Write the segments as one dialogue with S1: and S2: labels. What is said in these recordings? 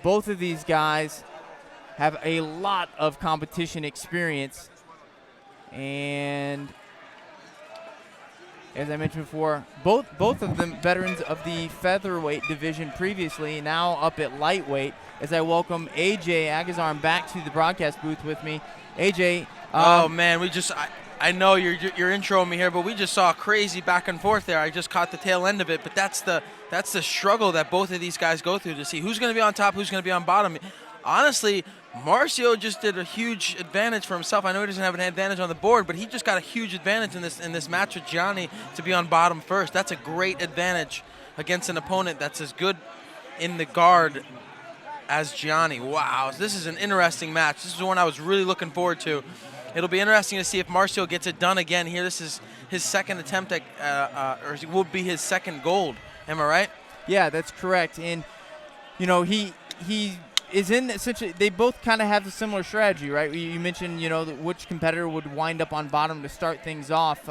S1: both of these guys have a lot of competition experience. And as I mentioned before, both of them veterans of the featherweight division previously, now up at lightweight. As I welcome AJ Agazarm back to the broadcast booth with me. AJ.
S2: Oh man, I know you're introing me here, but we just saw a crazy back and forth there. I just caught the tail end of it, but that's the struggle that both of these guys go through to see who's going to be on top, who's going to be on bottom. Honestly, Marcio just did a huge advantage for himself. I know he doesn't have an advantage on the board, but he just got a huge advantage in this match with Gianni to be on bottom first. That's a great advantage against an opponent that's as good in the guard as Gianni. Wow, this is an interesting match. This is one I was really looking forward to. It'll be interesting to see if Marcio gets it done again here. This is his second attempt at, or it will be his second gold. Am I right?
S1: Yeah, that's correct. And, you know, he is in essentially, they both kind of have a similar strategy, right? You mentioned, you know, which competitor would wind up on bottom to start things off.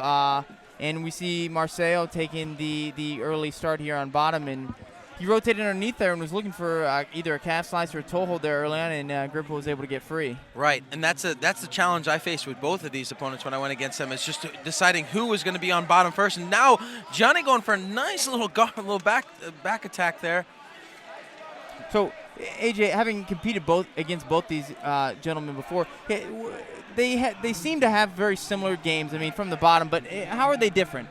S1: And we see Marcio taking the early start here on bottom, and he rotated underneath there and was looking for either a calf slice or a toe hold there early on, and Grippo was able to get free.
S2: Right, and that's the challenge I faced with both of these opponents when I went against them. It's just deciding who was going to be on bottom first. And now Gianni going for a nice little back attack there.
S1: So, AJ, having competed against both these gentlemen before, they seem to have very similar games. I mean, from the bottom, but how are they different?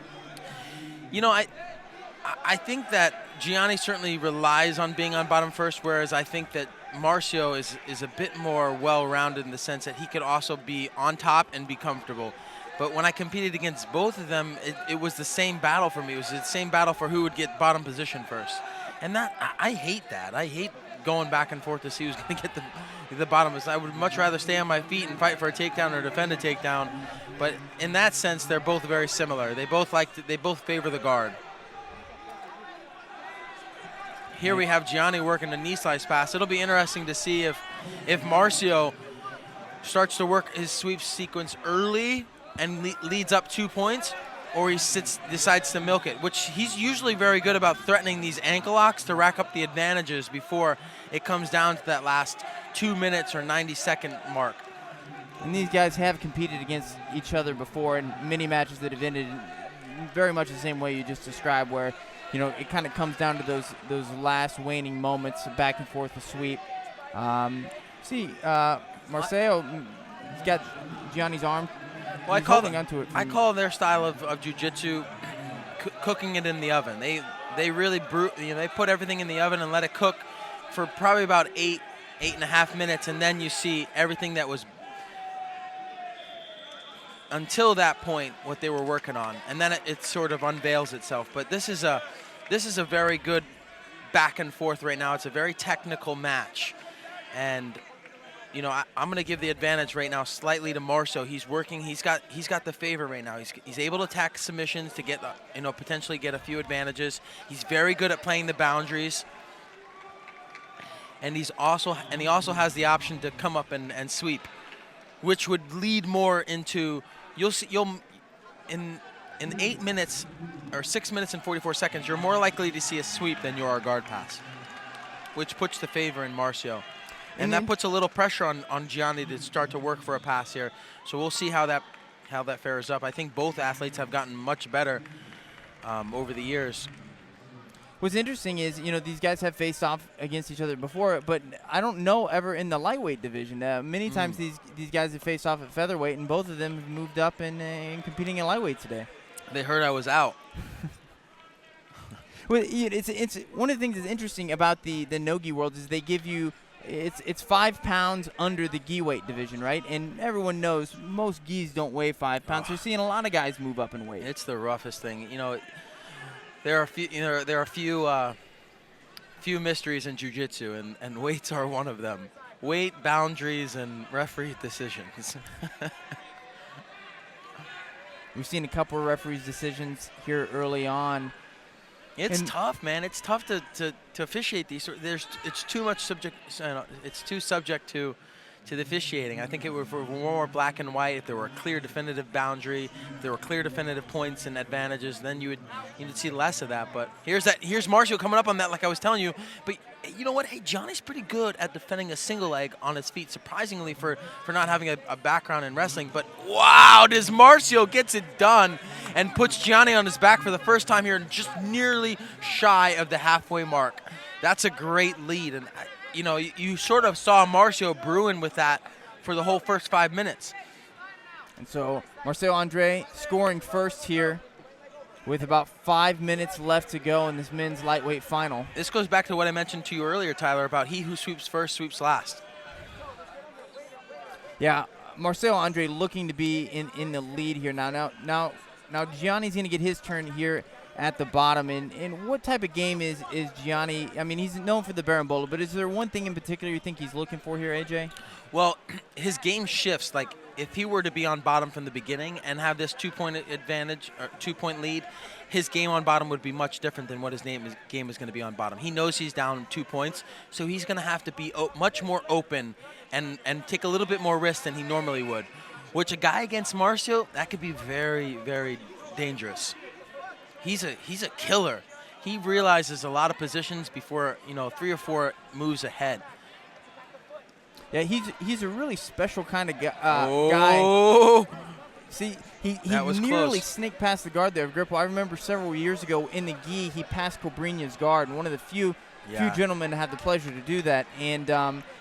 S2: You know, I think that Gianni certainly relies on being on bottom first, whereas I think that Marcio is a bit more well-rounded in the sense that he could also be on top and be comfortable. But when I competed against both of them, it was the same battle for me. It was the same battle for who would get bottom position first. And I hate that. I hate going back and forth to see who's going to get the bottom. I would much rather stay on my feet and fight for a takedown or defend a takedown. But in that sense, they're both very similar. They both favor the guard. Here we have Gianni working a knee slice pass. It'll be interesting to see if Marcio starts to work his sweep sequence early and leads up 2 points, or he decides to milk it, which he's usually very good about threatening these ankle locks to rack up the advantages before it comes down to that last 2 minutes or 90-second mark.
S1: And these guys have competed against each other before in many matches that have ended very much the same way you just described, where you know, it kind of comes down to those last waning moments, back and forth, the sweep. Marcio, he's got Gianni's arm.
S2: Well, I call their style of jiu-jitsu cooking it in the oven. They really they put everything in the oven and let it cook for probably about 8.5 minutes, and then you see everything that was until that point what they were working on, and then it sort of unveils itself. But this is a very good back and forth right now. It's a very technical match, and you know, I'm going to give the advantage right now slightly to Marcio. He's working. He's got the favor right now. He's able to attack submissions to get potentially get a few advantages. He's very good at playing the boundaries, and he also has the option to come up and sweep, which would lead more into in 8 minutes or 6 minutes and 44 seconds, you're more likely to see a sweep than you are a guard pass, which puts the favor in Marcio. And that puts a little pressure on Gianni to start to work for a pass here. So we'll see how that fares up. I think both athletes have gotten much better over the years.
S1: What's interesting is, you know, these guys have faced off against each other before, but I don't know ever in the lightweight division. Many times these guys have faced off at featherweight, and both of them have moved up and competing in lightweight today.
S2: They heard I was out.
S1: Well, it's one of the things that's interesting about the NoGi world is they give you it's 5 pounds under the gi weight division, right? And everyone knows most gis don't weigh 5 pounds. So you're seeing a lot of guys move up in weight.
S2: It's the roughest thing, you know. There are a few mysteries in jiu-jitsu, and weights are one of them. Weight, boundaries, and referee decisions.
S1: We've seen a couple of referees' decisions here early on.
S2: It's tough, man. It's tough to officiate these. It's too much subject. It's too subject to to the officiating. I think it were more black and white. If there were a clear definitive boundary, if there were clear definitive points and advantages, then you'd see less of that. But here's Marcio coming up on that, like I was telling you. But you know what? Hey, Gianni's pretty good at defending a single leg on his feet, surprisingly for not having a background in wrestling. But wow, does Marcio gets it done and puts Gianni on his back for the first time here, just nearly shy of the halfway mark. That's a great lead, and you know, you sort of saw Marcio brewing with that for the whole first 5 minutes.
S1: And so Marcelo Andre scoring first here with about 5 minutes left to go in this men's lightweight final.
S2: This goes back to what I mentioned to you earlier, Tyler, about he who sweeps first sweeps last.
S1: Yeah, Marcelo Andre looking to be in the lead here now. Now Gianni's going to get his turn here at the bottom. And what type of game is Gianni? I mean, he's known for the Barambola, but is there one thing in particular you think he's looking for here, AJ?
S2: Well, his game shifts. Like, if he were to be on bottom from the beginning and have this 2-point advantage or 2-point lead, his game on bottom would be much different than what his game is going to be on bottom. He knows he's down 2 points, so he's going to have to be much more open and take a little bit more risk than he normally would, which a guy against Marcio, that could be very, very dangerous. He's a killer. He realizes a lot of positions before, 3 or 4 moves ahead.
S1: Yeah, he's a really special kind of guy. See, he nearly snaked past the guard there of Grippo. I remember several years ago in the gi, he passed Cobrinha's guard, and one of the few gentlemen to have the pleasure to do that. And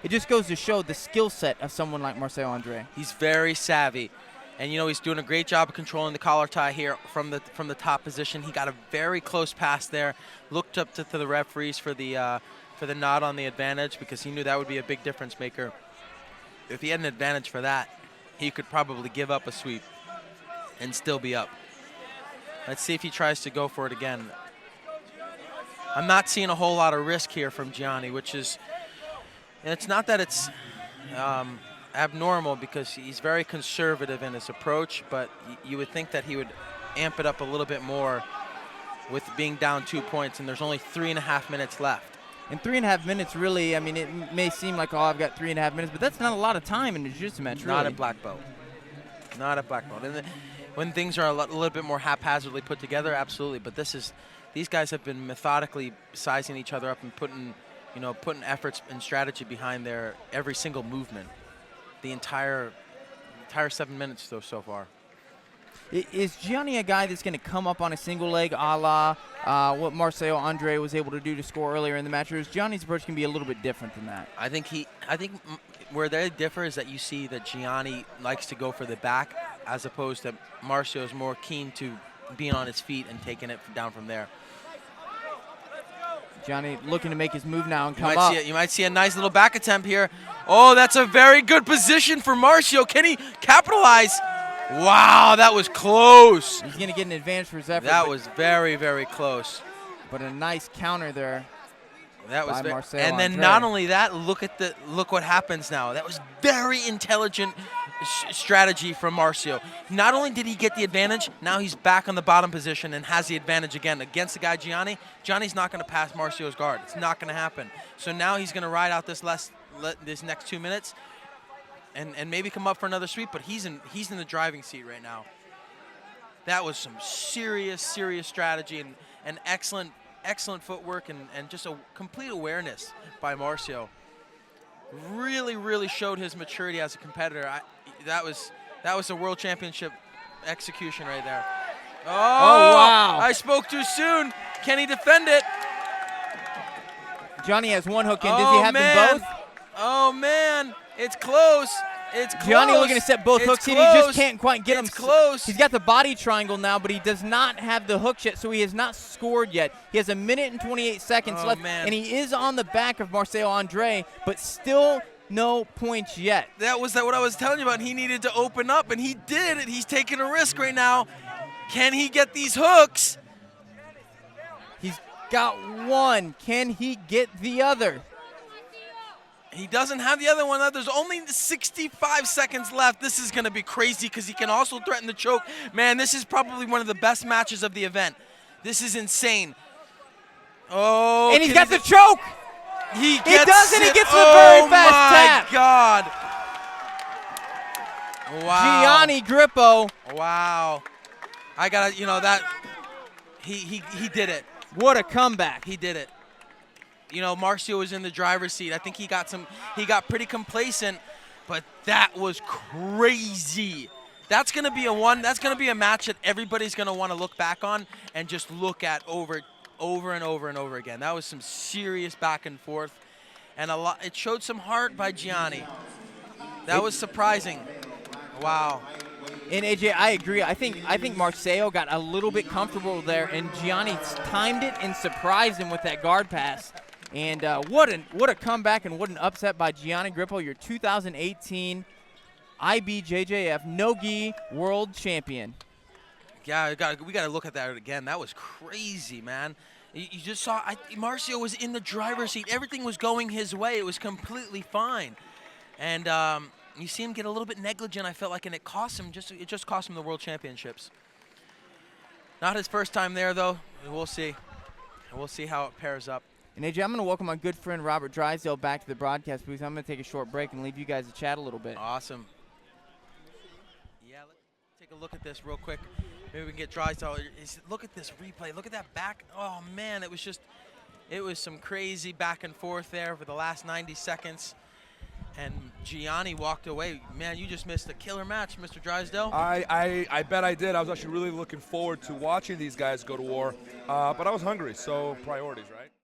S1: it just goes to show the skill set of someone like Marcelo Andre.
S2: He's very savvy. And, he's doing a great job of controlling the collar tie here from the top position. He got a very close pass there, looked up to the referees for the nod on the advantage because he knew that would be a big difference maker. If he had an advantage for that, he could probably give up a sweep and still be up. Let's see if he tries to go for it again. I'm not seeing a whole lot of risk here from Gianni, which is, and it's not that it's abnormal because he's very conservative in his approach, but you would think that he would amp it up a little bit more with being down 2 points, and there's only 3.5 minutes left.
S1: In 3.5 minutes, really, I mean, it may seem like, I've got 3.5 minutes, but that's not a lot of time in a jiu-jitsu match, really.
S2: Not at black belt. Not at black belt. And when things are a little bit more haphazardly put together, absolutely. But these guys have been methodically sizing each other up and putting efforts and strategy behind their every single movement. The entire 7 minutes so far.
S1: Is Gianni a guy that's going to come up on a single leg a la what Marcelo Andre was able to do to score earlier in the match, or is Gianni's approach can be a little bit different than that?
S2: I think where they differ is that you see that Gianni likes to go for the back as opposed to Marcio is more keen to being on his feet and taking it down from there.
S1: Gianni looking to make his move now and come up.
S2: You might see a nice little back attempt here. Oh, that's a very good position for Marcio. Can he capitalize? Wow, that was close.
S1: He's going to get an advantage for his effort.
S2: That was very, very close.
S1: But a nice counter there.
S2: That was
S1: by Marcelo
S2: and then
S1: Andre.
S2: not only that, look what happens now. That was very intelligent strategy from Marcio. Not only did he get the advantage, now he's back on the bottom position and has the advantage again against the guy Gianni. Gianni's not going to pass Marcio's guard. It's not going to happen. So now he's going to ride out this next 2 minutes and maybe come up for another sweep, but he's in the driving seat right now. That was some serious strategy and excellent footwork and just a complete awareness by Marcio. Really, really showed his maturity as a competitor. That was a world championship execution right there. Oh,
S1: wow.
S2: I spoke too soon. Can he defend it?
S1: Gianni has one hook in. Does he have them both?
S2: Oh, man. It's close. It's close.
S1: Gianni looking to set both hooks in. He just can't quite get them.
S2: It's close.
S1: He's got the body triangle now, but he does not have the hooks yet, so he has not scored yet. He has 1 minute and 28 seconds left, and he is on the back of Marcelo Andre, but still no points yet.
S2: That was what I was telling you about. He needed to open up, and he did, and he's taking a risk right now. Can he get these hooks?
S1: He's got one. Can he get the other?
S2: He doesn't have the other one. There's only 65 seconds left. This is going to be crazy because he can also threaten the choke. Man, this is probably one of the best matches of the event. This is insane. Oh,
S1: and he's got the choke.
S2: He
S1: does, and he gets the very fast tap.
S2: Oh, my God.
S1: Gianni Grippo.
S2: Wow. I gotta, that he did it.
S1: What a comeback.
S2: He did it. Marcio was in the driver's seat. I think he got pretty complacent, but that was crazy. That's gonna be a match that everybody's gonna want to look back on and just look at over and over and over again. That was some serious back and forth, and it showed some heart by Gianni. That was surprising. Wow.
S1: And AJ, I agree. I think Marcio got a little bit comfortable there, and Gianni timed it and surprised him with that guard pass. And what a comeback and what an upset by Gianni Grippo, your 2018 IBJJF NoGi World Champion.
S2: Yeah, we got to look at that again. That was crazy, man. You just saw Marcio was in the driver's seat. Everything was going his way. It was completely fine. And you see him get a little bit negligent, I felt like, and it just cost him the World Championships. Not his first time there, though. We'll see. We'll see how it pairs up.
S1: And AJ, I'm going to welcome my good friend Robert Drysdale back to the broadcast booth. I'm going to take a short break and leave you guys to chat a little bit.
S2: Awesome. Yeah, let's take a look at this real quick. Maybe we can get Drysdale. Look at this replay. Look at that back. Oh, man, it was some crazy back and forth there for the last 90 seconds. And Gianni walked away. Man, you just missed a killer match, Mr. Drysdale.
S3: I bet I did. I was actually really looking forward to watching these guys go to war. But I was hungry, so priorities, right?